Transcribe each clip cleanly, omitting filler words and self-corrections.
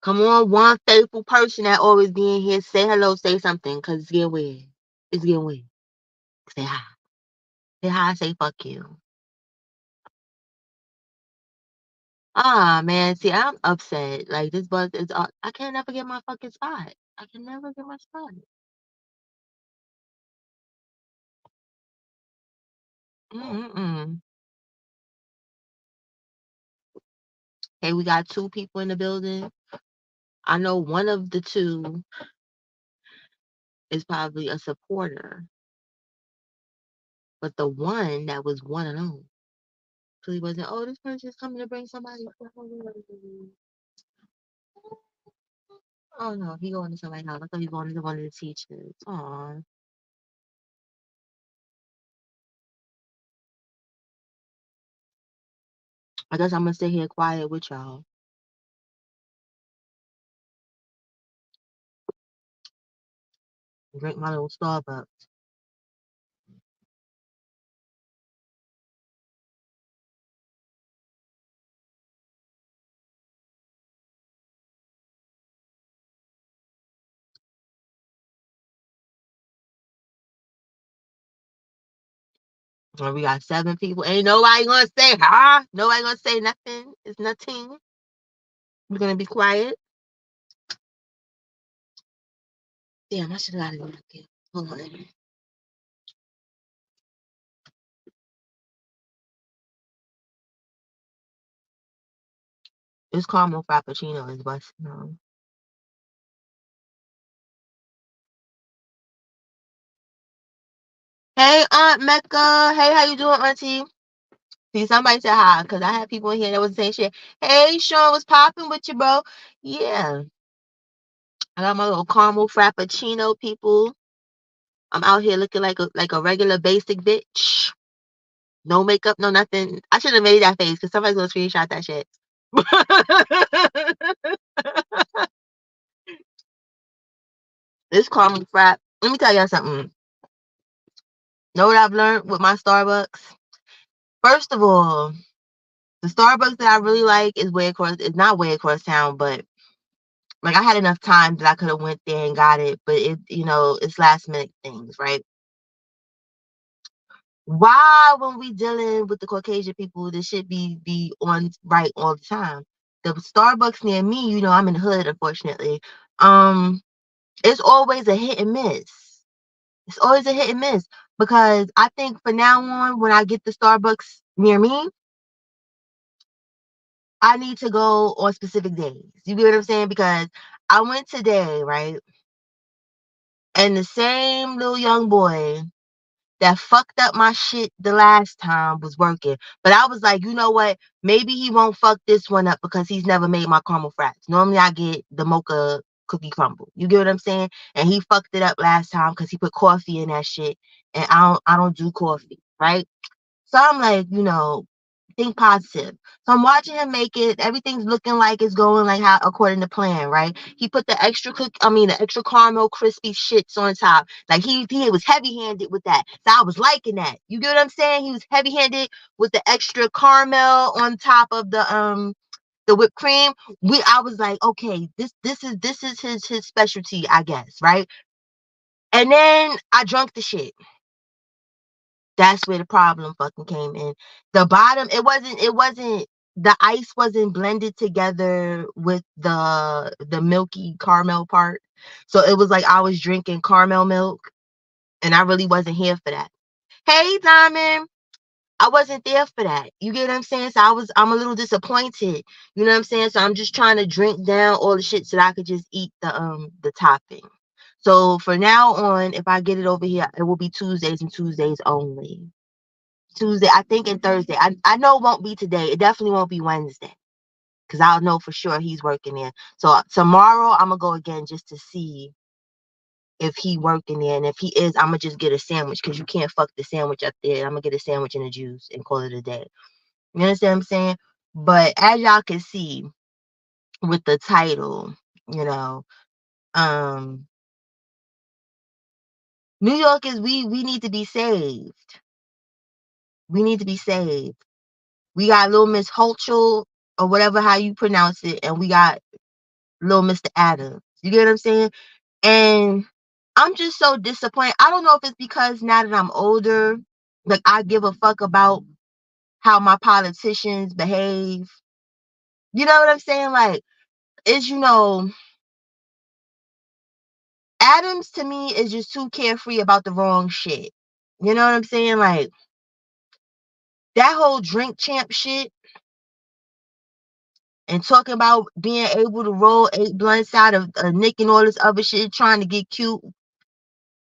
Come on, one faithful person that always be in here. Say hello, say something, because it's getting weird. It's getting weird. Say hi. Say hi, say fuck you. Ah, man. See, I'm upset. Like, this bus is, I can't never get my fucking spot. I can never get my spot. Mm-mm. Hey, we got 2 people in the building. I know one of the 2 is probably a supporter, but the one that was one alone. So he wasn't, oh, this person's coming to bring somebody. Oh no, he going to somebody's house. I thought he was going to one of the teachers. Aw. I guess I'm gonna sit here quiet with y'all. Drink my little Starbucks. And we got 7 people. Ain't nobody gonna say huh? Nobody gonna say nothing. It's nothing. We're gonna be quiet. Damn, I should have got it up here. Hold on. This caramel frappuccino is busting on. Hey, Aunt Mecca. Hey, how you doing, Auntie? See, somebody said hi, because I had people in here that was saying shit. Hey, Sean, what's popping with you, bro? Yeah. I got my little caramel frappuccino, people. I'm out here looking like a regular basic bitch. No makeup, no nothing. I should have made that face because somebody's gonna screenshot that shit. This caramel frap. Let me tell y'all something. Know what I've learned with my Starbucks? First of all, the Starbucks that I really like is way across. It's not way across town, but like I had enough time that I could have went there and got it. But it's last minute things, right? Why, when we dealing with the Caucasian people, this should be on right all the time. The Starbucks near me, I'm in the hood, unfortunately. Um, it's always a hit and miss. It's always a hit and miss because I think for now on, when I get the Starbucks near me, I need to go on specific days. You get what I'm saying? Because I went today, right? And the same little young boy that fucked up my shit the last time was working. But I was like, you know what? Maybe he won't fuck this one up because he's never made my caramel fraps. Normally I get the mocha cookie crumble. You get what I'm saying? And he fucked it up last time because he put coffee in that shit. And I don't do coffee, right? So I'm like, think positive. So I'm watching him make it. Everything's looking like it's going like how according to plan, right? He put the extra caramel crispy shits on top. Like he was heavy handed with that. So I was liking that. You get what I'm saying? He was heavy handed with the extra caramel on top of the whipped cream. I was like, okay, this is his specialty, I guess, right? And then I drunk the shit. That's where the problem fucking came in. The bottom, it wasn't the ice wasn't blended together with the milky caramel part. So it was like I was drinking caramel milk and I really wasn't here for that. Hey, Diamond. I wasn't there for that. You get what I'm saying? So I'm a little disappointed. You know what I'm saying? So I'm just trying to drink down all the shit so that I could just eat the topping. So for now on, if I get it over here, it will be Tuesdays and Tuesdays only. Tuesday, I think, and Thursday. I know it won't be today. It definitely won't be Wednesday because I'll know for sure he's working there. So tomorrow I'm gonna go again just to see if he working there, and if he is, I'm gonna just get a sandwich because you can't fuck the sandwich up there. I'm gonna get a sandwich and a juice and call it a day. You understand what I'm saying? But as y'all can see with the title, you know, um, New York is we need to be saved. We need to be saved. We got little Miss Holchel or whatever how you pronounce it, and we got little Mr. Adams. You get what I'm saying? And I'm just so disappointed. I don't know if it's because now that I'm older, like I give a fuck about how my politicians behave. You know what I'm saying? Like, it's, Adams to me is just too carefree about the wrong shit. You know what I'm saying? Like, that whole drink champ shit and talking about being able to roll 8 blunts out of a Nick and all this other shit trying to get cute.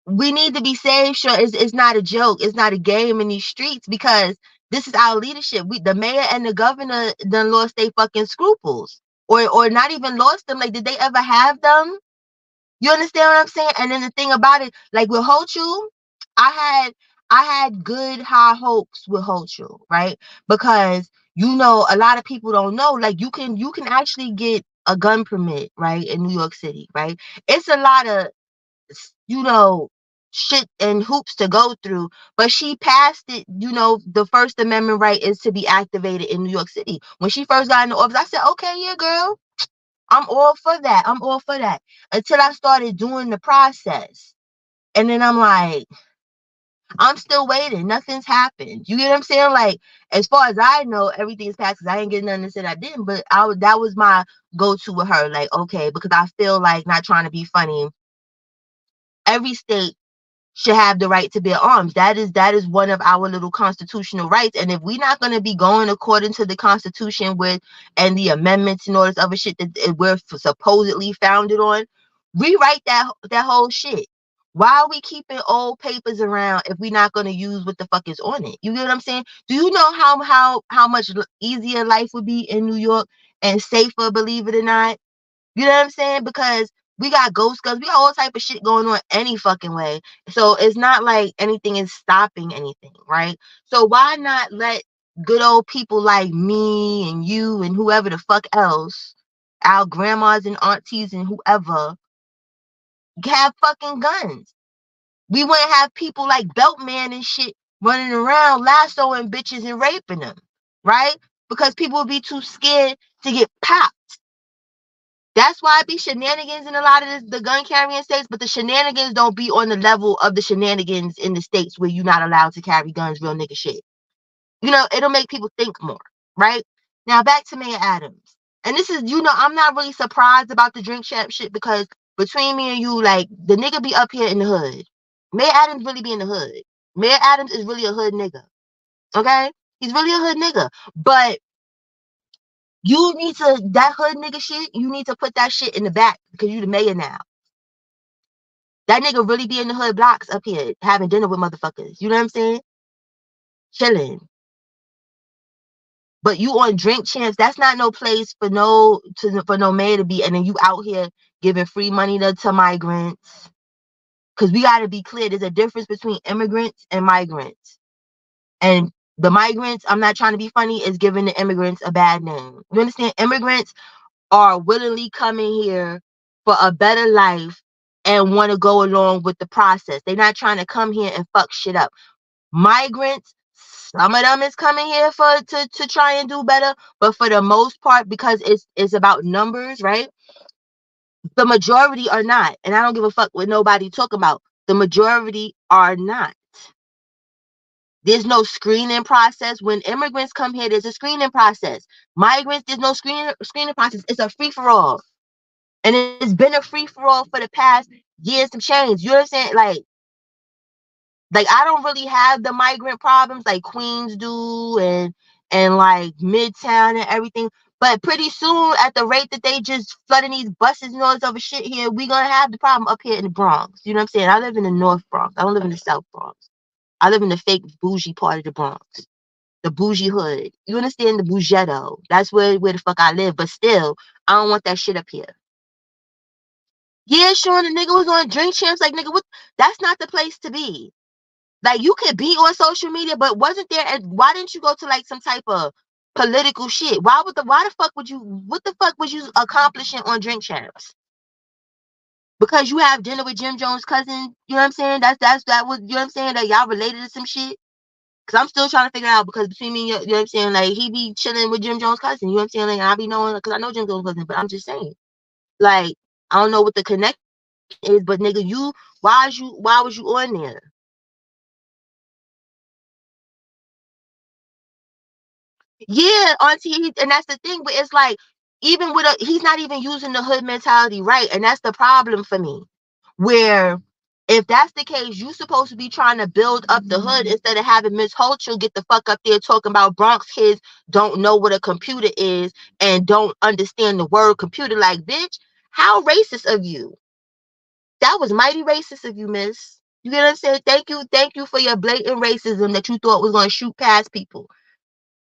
We need to be safe. Sure, it's not a joke. It's not a game in these streets because this is our leadership. The mayor and the governor done lost their fucking scruples, or not even lost them. Like, did they ever have them? You understand what I'm saying? And then the thing about it, like with Hochul, I had I had good high hopes with Hochul, right? Because a lot of people don't know, like you can actually get a gun permit, right, in New York City, right? It's a lot of you know shit and hoops to go through, but she passed it. The First Amendment right is to be activated in New York City. When she first got into office, I said, okay, yeah, girl, I'm all for that. I'm all for that. Until I started doing the process. And then I'm like, I'm still waiting. Nothing's happened. You get what I'm saying? Like, as far as I know, everything's passed because I ain't getting nothing that said I didn't. But that was my go-to with her. Like, okay, because I feel like, not trying to be funny, every state should have the right to bear arms. That is one of our little constitutional rights. And if we're not going to be going according to the Constitution and the amendments and all this other shit that we're supposedly founded on, rewrite that whole shit. Why are we keeping old papers around if we're not going to use what the fuck is on it? You get what I'm saying? Do you know how much easier life would be in New York and safer, believe it or not? You know what I'm saying? Because we got ghost guns, we got all type of shit going on any fucking way. So it's not like anything is stopping anything, right? So why not let good old people like me and you and whoever the fuck else, our grandmas and aunties and whoever, have fucking guns? We wouldn't have people like Beltman and shit running around lassoing bitches and raping them, right? Because people would be too scared to get popped. That's why it be shenanigans in a lot of the gun carrying states, but the shenanigans don't be on the level of the shenanigans in the states where you're not allowed to carry guns, real nigga shit. It'll make people think more, right? Now back to Mayor Adams. And this is, I'm not really surprised about the drink champ shit because between me and you, like, the nigga be up here in the hood. Mayor Adams really be in the hood. Mayor Adams is really a hood nigga. Okay? He's really a hood nigga. But you need that hood nigga shit, you need to put that shit in the back because you the mayor now. That nigga really be in the hood blocks up here having dinner with motherfuckers. You know what I'm saying? Chilling. But you on Drink Champs, that's not no place for no mayor to be. And then you out here giving free money to migrants. Because we got to be clear, there's a difference between immigrants and migrants. And the migrants, I'm not trying to be funny, is giving the immigrants a bad name. You understand? Immigrants are willingly coming here for a better life and want to go along with the process. They're not trying to come here and fuck shit up. Migrants, some of them is coming here to try and do better, but for the most part, because it's about numbers, right? The majority are not. And I don't give a fuck what nobody talking about. The majority are not. There's no screening process. When immigrants come here, there's a screening process. Migrants, there's no screening process. It's a free-for-all. And it's been a free-for-all for the past years to change. You understand? Like I don't really have the migrant problems like Queens do and like Midtown and everything. But pretty soon, at the rate that they just flooding these buses and all this other shit here, we're gonna have the problem up here in the Bronx. You know what I'm saying? I live in the North Bronx. I don't live in the South Bronx. I live in the fake bougie part of the Bronx. The bougie hood. You understand? The bougetto. That's where the fuck I live. But still, I don't want that shit up here. Yeah, Sean, the nigga was on Drink Champs. Like, nigga, what? That's not the place to be. Like, you could be on social media, but wasn't there? Why didn't you go to like some type of political shit? Why the fuck would you? What the fuck was you accomplishing on Drink Champs? Because you have dinner with Jim Jones' cousin. You know what I'm saying? That was, you know what I'm saying, that y'all related to some shit. Cause I'm still trying to figure out, because between me and you know what I'm saying, like he be chilling with Jim Jones' cousin. You know what I'm saying? Like I be knowing, cause I know Jim Jones' cousin, but I'm just saying. Like, I don't know what the connection is, but nigga, why was you on there? Yeah, auntie, and that's the thing. But it's like, even with he's not even using the hood mentality right, and that's the problem for me. Where if that's the case, you supposed to be trying to build up the hood instead of having Miss Holchel get the fuck up there talking about Bronx kids don't know what a computer is and don't understand the word computer. Like, bitch, how racist of you? That was mighty racist of you, miss. You get what I'm saying? Thank you for your blatant racism that you thought was gonna shoot past people.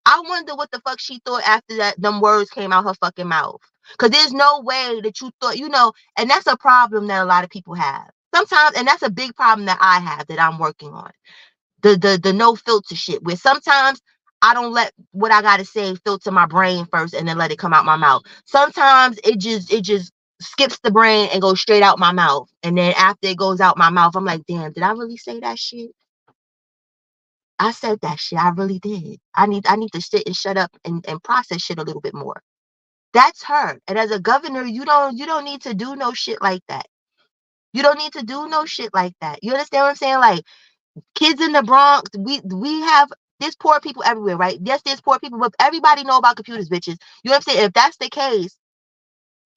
I wonder what the fuck she thought after that them words came out her fucking mouth. Cause there's no way that you thought, and that's a problem that a lot of people have. Sometimes, and that's a big problem that I have that I'm working on. The no filter shit, where sometimes I don't let what I gotta say filter my brain first and then let it come out my mouth. Sometimes it just skips the brain and goes straight out my mouth. And then after it goes out my mouth, I'm like, damn, did I really say that shit? I said that shit. I really did. I need to sit and shut up and process shit a little bit more. That's her. And as a governor, you don't need to do no shit like that. You don't need to do no shit like that. You understand what I'm saying? Like, kids in the Bronx, we have there's poor people everywhere, right? Yes, there's poor people, but everybody know about computers, bitches. You know what I'm saying? If that's the case,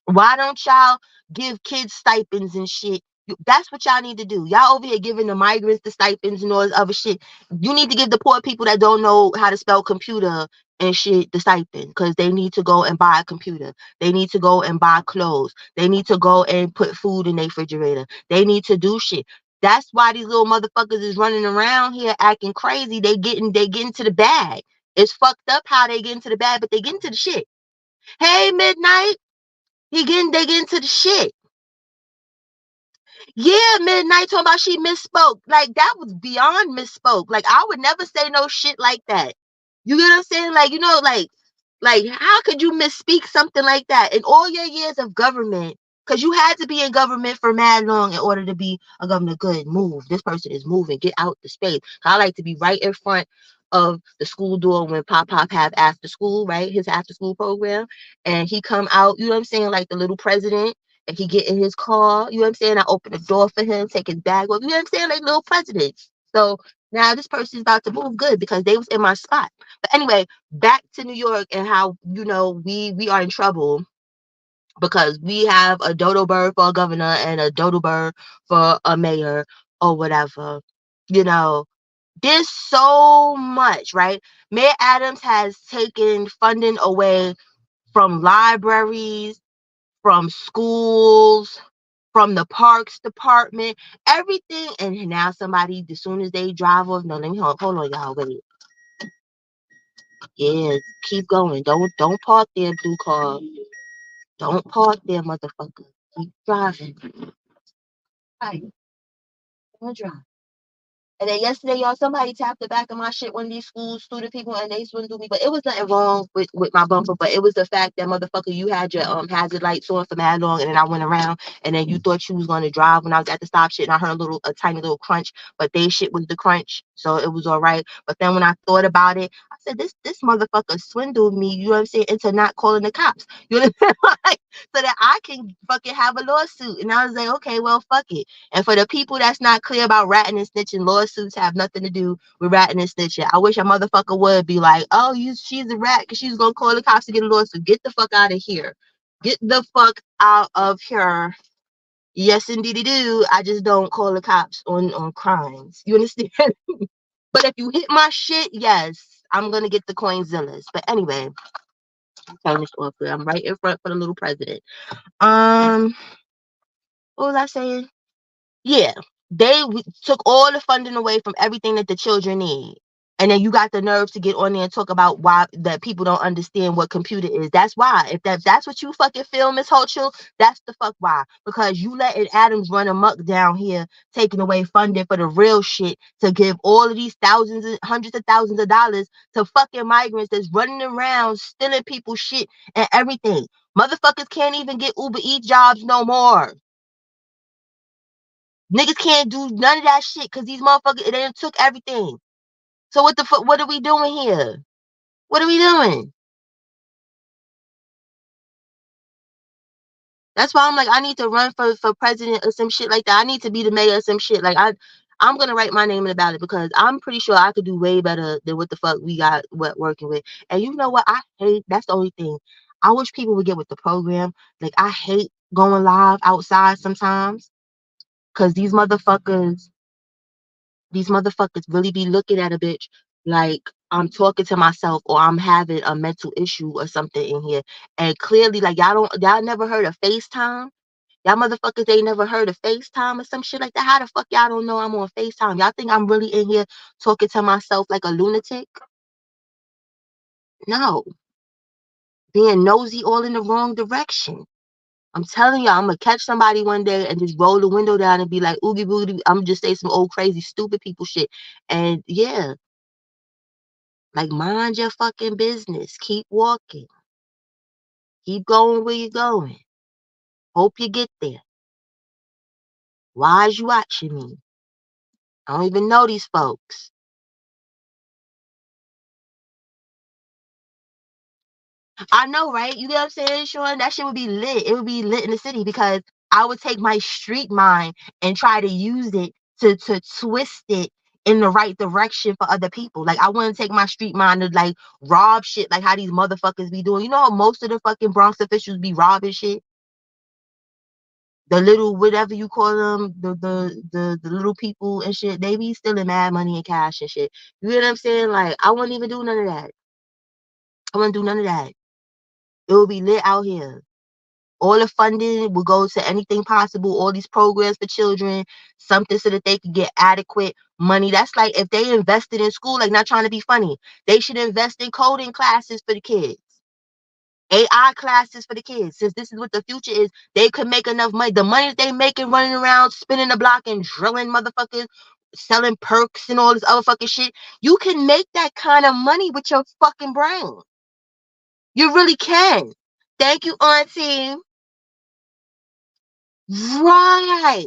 why don't y'all give kids stipends and shit? That's what y'all need to do. Y'all over here giving the migrants the stipends and all this other shit. You need to give the poor people that don't know how to spell computer and shit the stipend, because they need to go and buy a computer. They need to go and buy clothes. They need to go and put food in their refrigerator. They need to do shit. That's why these little motherfuckers is running around here acting crazy. They getting to the bag. It's fucked up how they get into the bag, but they get into the shit. Hey, Midnight. They getting to the shit. Yeah, Midnight talking about she misspoke. Like, that was beyond misspoke. Like, I would never say no shit like that. You get what I'm saying? Like, like how could you misspeak something like that in all your years of government? Because you had to be in government for mad long in order to be a governor. Good, move. This person is moving. Get out the space. I like to be right in front of the school door when Pop have after school, right? His after school program. And he come out, you know what I'm saying? Like the little president, and he get in his car, you know what I'm saying? I open the door for him, take his bag off, you know what I'm saying? Like little presidents. So now this person's about to move good because they was in my spot. But anyway, back to New York and how, we are in trouble because we have a dodo bird for a governor and a dodo bird for a mayor or whatever. You know, there's so much, right? Mayor Adams has taken funding away from libraries, from schools, from the parks department, everything. And now somebody, as soon as they drive off, no, let me hold on, y'all, wait. Yeah, keep going. Don't park there, blue car. Don't park there, motherfucker. Keep driving. Right, don't drive. And then yesterday, y'all, somebody tapped the back of my shit, one of these school student people, and they swindled me. But it was nothing wrong with my bumper. But it was the fact that, motherfucker, you had your hazard lights on for mad long, and then I went around, and then you thought you was gonna drive when I was at the stop shit, and I heard a tiny little crunch, but they shit was the crunch, so it was all right. But then when I thought about it, I said, this motherfucker swindled me. You know what I'm saying? Into not calling the cops. You know what I'm saying? So that I can fucking have a lawsuit. And I was like, okay, well, fuck it. And for the people that's not clear about ratting and snitching, lawsuits have nothing to do with ratting and snitching. I wish a motherfucker would be like, oh, she's a rat because she's gonna call the cops to get a lawsuit. Get the fuck out of here. Get the fuck out of here. Yes, indeed, do. I just don't call the cops on crimes. You understand? But if you hit my shit, yes, I'm gonna get the Coinzillas. But anyway, turn this off. I'm right in front for the little president. What was I saying? Yeah, they took all the funding away from everything that the children need. And then you got the nerve to get on there and talk about why that people don't understand what computer is. That's why. If that's what you fucking feel, Miss Hochul, that's the fuck why. Because you letting Adams run amok down here, taking away funding for the real shit to give all of these thousands and hundreds of thousands of dollars to fucking migrants that's running around stealing people's shit and everything. Motherfuckers can't even get Uber Eats jobs no more. Niggas can't do none of that shit because these motherfuckers, they took everything. So what the fuck, what are we doing here? What are we doing? That's why I'm like, I need to run for president or some shit like that. I need to be the mayor or some shit. Like I'm gonna write my name in the ballot because I'm pretty sure I could do way better than what the fuck we got working with. And you know what? I hate, that's the only thing. I wish people would get with the program. Like I hate going live outside sometimes because these motherfuckers really be looking at a bitch like I'm talking to myself or I'm having a mental issue or something in here. And clearly, like y'all never heard of FaceTime? Y'all motherfuckers ain't never heard of FaceTime or some shit like that. How the fuck y'all don't know I'm on FaceTime? Y'all think I'm really in here talking to myself like a lunatic? No. Being nosy all in the wrong direction. I'm telling y'all, I'm gonna catch somebody one day and just roll the window down and be like, oogie boogie. I'm gonna just say some old crazy stupid people shit. And yeah, like mind your fucking business. Keep walking. Keep going where you're going. Hope you get there. Why is you watching me? I don't even know these folks. I know, right? You get what I'm saying, Sean? That shit would be lit. It would be lit in the city because I would take my street mind and try to use it to twist it in the right direction for other people. Like I wouldn't take my street mind to like rob shit like how these motherfuckers be doing. You know how most of the fucking Bronx officials be robbing shit? The little whatever you call them, the little people and shit, they be stealing mad money and cash and shit. You get what I'm saying? Like I wouldn't even do none of that. I wouldn't do none of that. It would be lit out here. All the funding will go to anything possible, all these programs for children, something so that they can get adequate money. That's like if they invested in school, like not trying to be funny, they should invest in coding classes for the kids, AI classes for the kids. Since this is what the future is, they could make enough money. The money that they making running around, spinning the block and drilling motherfuckers, selling perks and all this other fucking shit, you can make that kind of money with your fucking brain. You really can. Thank you, Auntie. Right.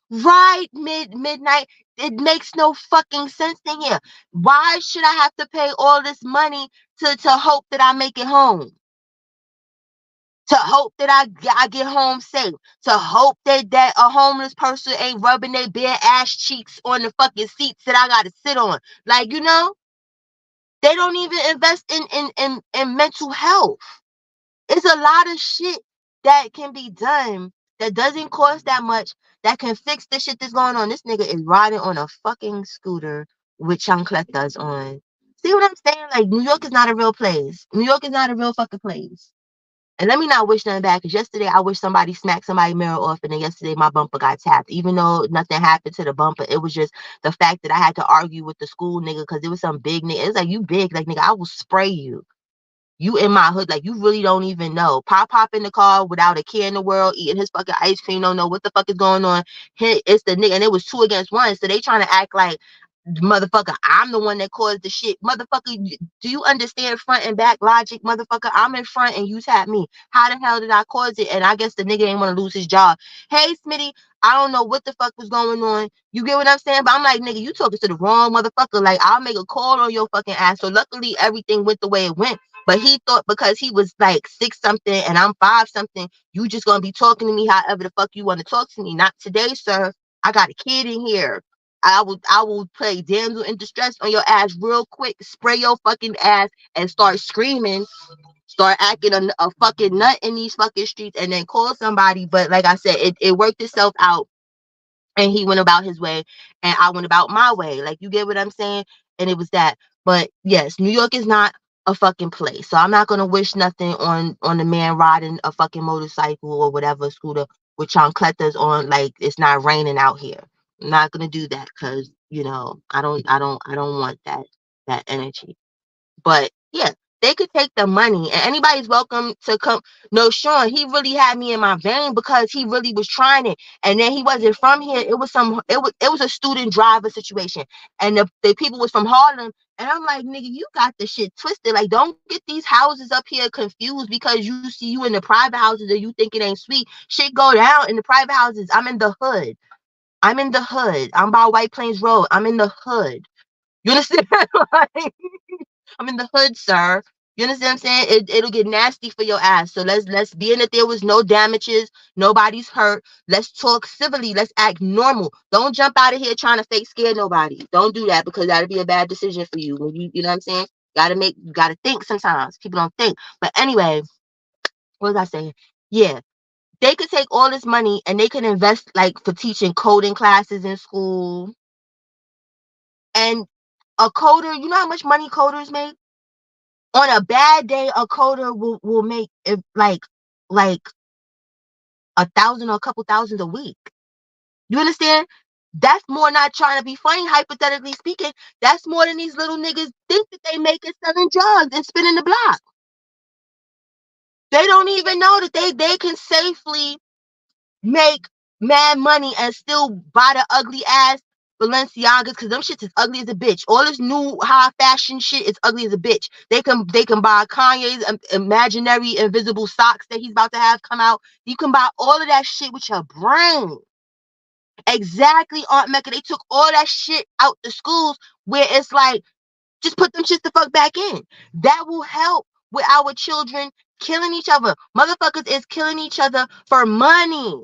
Right, midnight. It makes no fucking sense in here. Why should I have to pay all this money to hope that I make it home? To hope that I get home safe. To hope that a homeless person ain't rubbing their bare ass cheeks on the fucking seats that I gotta sit on. Like, you know, they don't even invest in mental health. It's a lot of shit that can be done that doesn't cost that much that can fix the shit that's going on. This nigga is riding on a fucking scooter with chancletas on. See what I'm saying? Like New York is not a real place. New York is not a real fucking place. And let me not wish nothing bad, because yesterday I wish somebody smacked somebody's mirror off, and then yesterday my bumper got tapped. Even though nothing happened to the bumper, it was just the fact that I had to argue with the school nigga because it was some big nigga. It's like, you big, like nigga, I will spray you. You in my hood, like you really don't even know. Pop in the car without a care in the world, eating his fucking ice cream, don't know what the fuck is going on. It's the nigga, and it was 2 against 1, so they trying to act like, motherfucker, I'm the one that caused the shit. Motherfucker, do you understand front and back logic? Motherfucker, I'm in front and you tapped me. How the hell did I cause it? And I guess the nigga ain't want to lose his job. Hey, Smitty, I don't know what the fuck was going on. You get what I'm saying? But I'm like, nigga, you talking to the wrong motherfucker. Like, I'll make a call on your fucking ass. So luckily, everything went the way it went. But he thought because he was like 6 something and I'm 5 something, you just gonna be talking to me however the fuck you want to talk to me. Not today, sir. I got a kid in here. I will play damsel in distress on your ass real quick, spray your fucking ass and start screaming, start acting a fucking nut in these fucking streets, and then call somebody. But like I said, it worked itself out, and he went about his way and I went about my way. Like, you get what I'm saying? And it was that. But yes, New York is not a fucking place. So I'm not gonna wish nothing on the man riding a fucking motorcycle or whatever scooter with chancletas on, like it's not raining out here. I'm not gonna do that because I don't want that energy. But yeah, they could take the money and anybody's welcome to come. No, Sean, he really had me in my vein because he really was trying it. And then he wasn't from here. It was a student driver situation. And the people was from Harlem. And I'm like, nigga, you got the shit twisted. Like, don't get these houses up here confused because you see you in the private houses and you think it ain't sweet. Shit go down in the private houses. I'm in the hood. I'm in the hood. I'm by White Plains Road. I'm in the hood. You understand? Like, I'm in the hood, sir. You understand what I'm saying? It'll get nasty for your ass. So let's be in that there was no damages, nobody's hurt. Let's talk civilly. Let's act normal. Don't jump out of here trying to fake scare nobody. Don't do that because that'll be a bad decision for you. When you know what I'm saying? Gotta think sometimes. People don't think. But anyway, what was I saying? Yeah. They could take all this money and they could invest like for teaching coding classes in school. And a coder, you know how much money coders make? On a bad day, a coder will make it like 1,000 or a couple thousands a week. You understand? That's more, not trying to be funny, hypothetically speaking. That's more than these little niggas think that they make it selling drugs and spinning the block. They don't even know that they can safely make mad money and still buy the ugly ass Balenciagas, because them shits is ugly as a bitch. All this new high fashion shit is ugly as a bitch. They can buy Kanye's imaginary invisible socks that he's about to have come out. You can buy all of that shit with your brain. Exactly, Aunt Mecca. They took all that shit out the schools where it's like, just put them shits the fuck back in. That will help with our children killing each other. Motherfuckers is killing each other for money.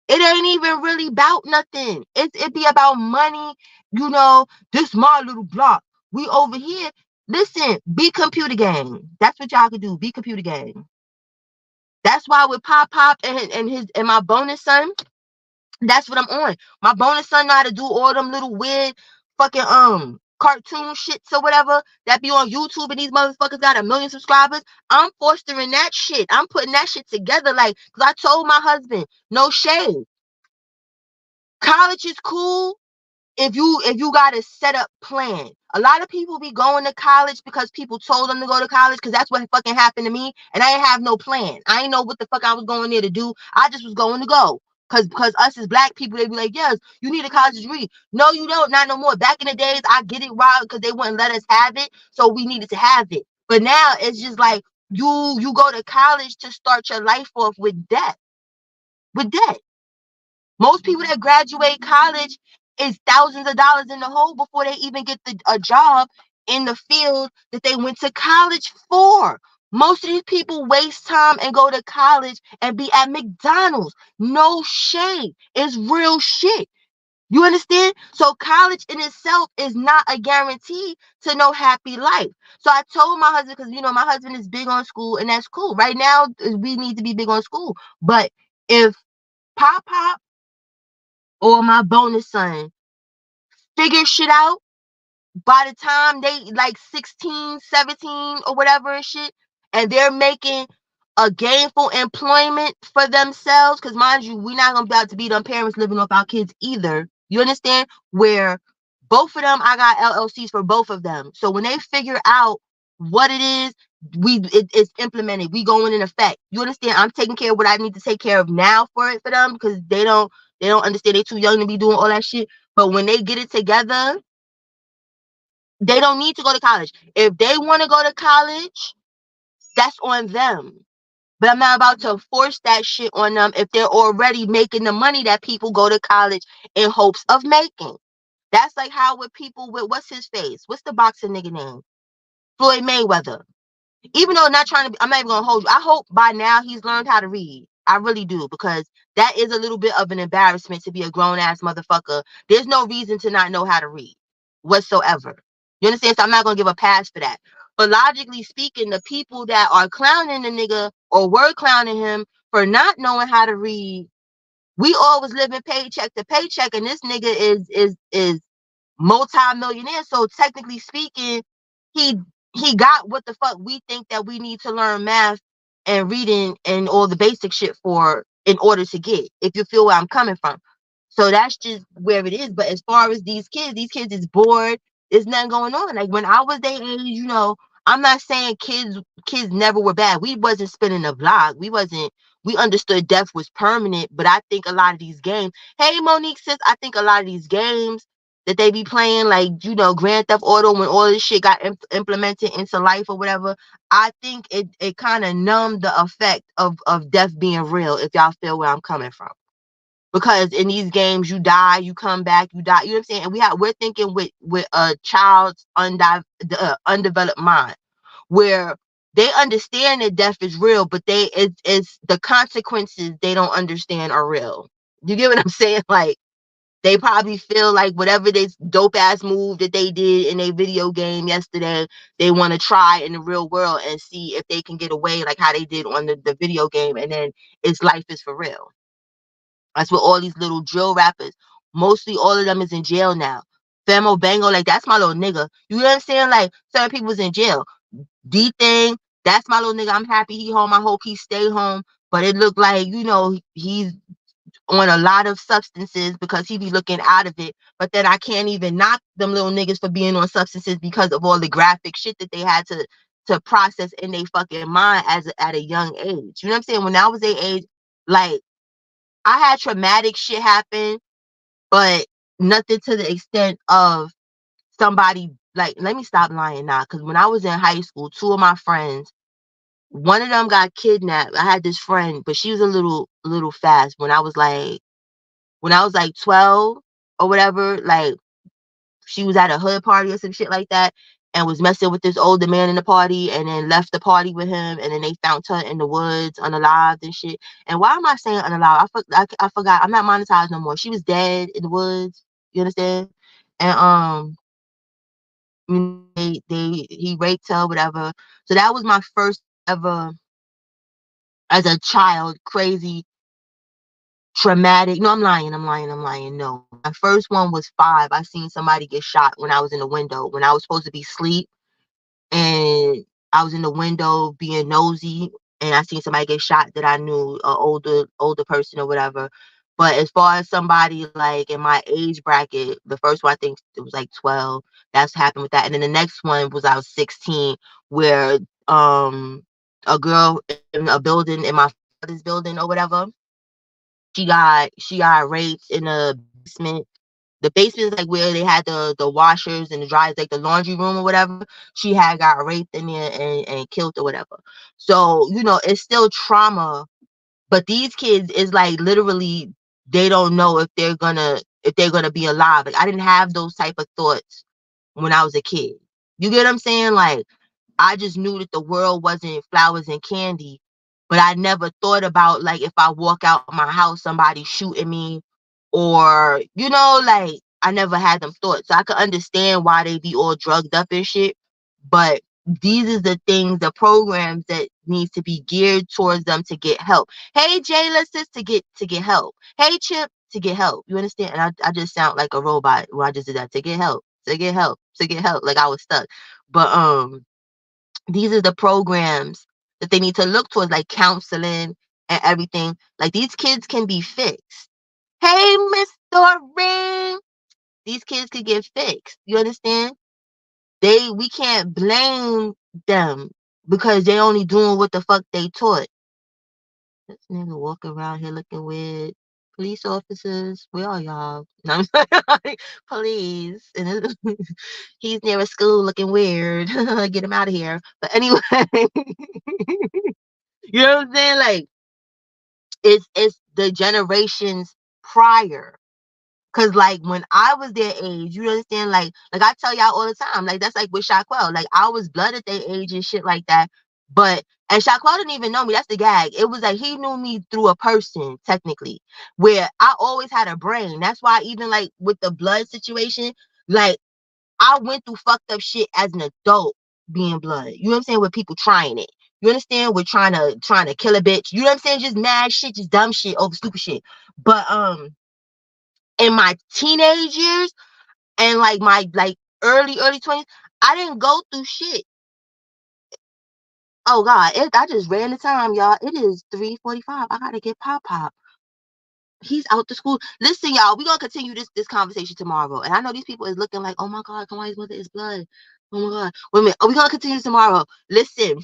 It ain't even really about nothing. It be about money. You know, this my little block. We over here. Listen, be computer game. That's what y'all could do. Be computer game. That's why with Pop Pop and my bonus son, that's what I'm on. My bonus son know how to do all them little weird fucking cartoon shits or whatever that be on YouTube, and these motherfuckers got 1 million subscribers. I'm fostering that shit. I'm putting that shit together, like, because I told my husband, no shade. College is cool if you got a set up plan. A lot of people be going to college because people told them to go to college, because that's what fucking happened to me, and I ain't have no plan. I ain't know what the fuck I was going there to do. I just was going to go. Because us as black people, they be like, yes, you need a college degree. No, you don't. Not no more. Back in the days, I get it right because they wouldn't let us have it, so we needed to have it. But now it's just like you go to college to start your life off with debt. With debt. Most people that graduate college is thousands of dollars in the hole before they even get a job in the field that they went to college for. Most of these people waste time and go to college and be at McDonald's. No shade. It's real shit. You understand? So college in itself is not a guarantee to no happy life. So I told my husband, because my husband is big on school, and that's cool. Right now, we need to be big on school. But if Pop Pop or my bonus son figure shit out by the time they like 16, 17 or whatever and shit, and they're making a gainful employment for themselves, because mind you, we're not gonna be able to be them parents living off our kids either. You understand? Where both of them, I got LLCs for both of them. So when they figure out what it is, it's implemented. We going in effect. You understand? I'm taking care of what I need to take care of now for them, because they don't understand. They're too young to be doing all that shit. But when they get it together, they don't need to go to college. If they want to go to college, that's on them. But I'm not about to force that shit on them if they're already making the money that people go to college in hopes of making. That's like how with people with, what's his face? What's the boxing nigga name? Floyd Mayweather. Even though not trying to be, I'm not even gonna hold you. I hope by now he's learned how to read. I really do, because that is a little bit of an embarrassment to be a grown ass motherfucker. There's no reason to not know how to read whatsoever. You understand? So I'm not gonna give a pass for that. But logically speaking, the people that are clowning the nigga or were clowning him for not knowing how to read, we all was living paycheck to paycheck, and this nigga is multi-millionaire. So technically speaking, he got what the fuck we think that we need to learn math and reading and all the basic shit for in order to get, if you feel where I'm coming from. So that's just where it is. But as far as these kids is bored. There's nothing going on. Like when I was their age, I'm not saying kids never were bad. We wasn't spinning the block. We understood death was permanent. But I think a lot of these games, hey Monique says, I think a lot of these games that they be playing, like, Grand Theft Auto, when all this shit got implemented into life or whatever, I think it kind of numbed the effect of death being real, if y'all feel where I'm coming from. Because in these games, you die, you come back, you die. You know what I'm saying? And we're thinking with a child's undeveloped mind. where they understand that death is real, but it's the consequences they don't understand are real. You get what I'm saying? Like, they probably feel like whatever this dope ass move that they did in a video game yesterday, they want to try in the real world and see if they can get away like how they did on the video game. And then it's life is for real. That's what all these little drill rappers, mostly all of them is in jail now. Famo Bango, like, that's my little nigga. You know what I'm saying? Like, certain people's in jail. D thing, that's my little nigga. I'm happy he home. I hope he stay home. But it looked like, you know, he's on a lot of substances because he be looking out of it. But then I can't even knock them little niggas for being on substances because of all the graphic shit that they had to process in their fucking mind at a young age. You know what I'm saying? When I was their age, like, I had traumatic shit happen, but nothing to the extent of somebody, like, let me stop lying now, because when I was in high school, two of my friends, one of them got kidnapped. I had this friend, but she was a little fast. When I was like 12 or whatever, like, she was at a hood party or some shit like that and was messing with this older man in the party and then left the party with him, and then they found her in the woods unalived and shit. And why am I saying unalived? I forgot. I'm not monetized no more. She was dead in the woods. You understand? And he raped her, whatever. So that was my first ever, as a child, crazy, traumatic. No, I'm lying. No, my first one was 5. I seen somebody get shot when I was in the window when I was supposed to be asleep, and I was in the window being nosy, and I seen somebody get shot that I knew, a older person or whatever. But as far as somebody like in my age bracket, the first one I think it was like 12. That's happened with that, and then the next one was I was 16, where a girl in a building, in my father's building or whatever, she got raped in a basement. The basement is like where they had the washers and the dryers, like the laundry room or whatever. She had got raped in there and killed or whatever. So, you know, it's still trauma. But these kids is like literally, they don't know if they're gonna be alive. Like, I didn't have those type of thoughts when I was a kid. You get what I'm saying? Like, I just knew that the world wasn't flowers and candy, but I never thought about, like, if I walk out my house, somebody shooting me, or, you know, like, I never had them thoughts. So I could understand why they be all drugged up and shit. But these is the things, the programs that needs to be geared towards them to get help. Hey, Jayla, sis, to get help. Hey, Chip, to get help. You understand? And I just sound like a robot when I just did that. To get help, to get help, to get help. Like I was stuck. But these are the programs that they need to look towards, like counseling and everything. Like, these kids can be fixed. Hey, Mr. Ring, these kids could get fixed. You understand? We can't blame them because they only doing what the fuck they taught. This nigga walking around here looking weird. Police officers, where are y'all? No, I'm saying, like, please. And he's near a school looking weird. Get him out of here. But anyway, you know what I'm saying? Like, it's the generations prior. Cause like when I was their age, you understand, like I tell y'all all the time, like that's like with Shaquille. Like, I was blood at their age and shit like that. But and Shaquille didn't even know me. That's the gag. It was like he knew me through a person, technically, where I always had a brain. That's why even like with the blood situation, like I went through fucked up shit as an adult being blood. You know what I'm saying? With people trying it. You understand? We're trying to kill a bitch. You know what I'm saying? Just mad shit, just dumb shit over stupid shit. But in my teenage years and like my like early 20s, I didn't go through shit. Oh God, I just ran the time, y'all. It is 3:45. I gotta get Pop. He's out to school. Listen, y'all, we're gonna continue this conversation tomorrow. And I know these people is looking like, oh my God, Kawhi's mother is blood. Oh my God. Wait a minute. We're gonna continue this tomorrow. Listen,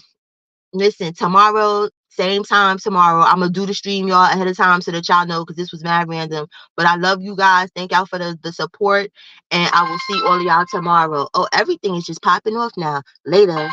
tomorrow, same time tomorrow. I'm gonna do the stream, y'all, ahead of time so that y'all know, because this was mad random. But I love you guys. Thank y'all for the support. And I will see all of y'all tomorrow. Oh, everything is just popping off now. Later.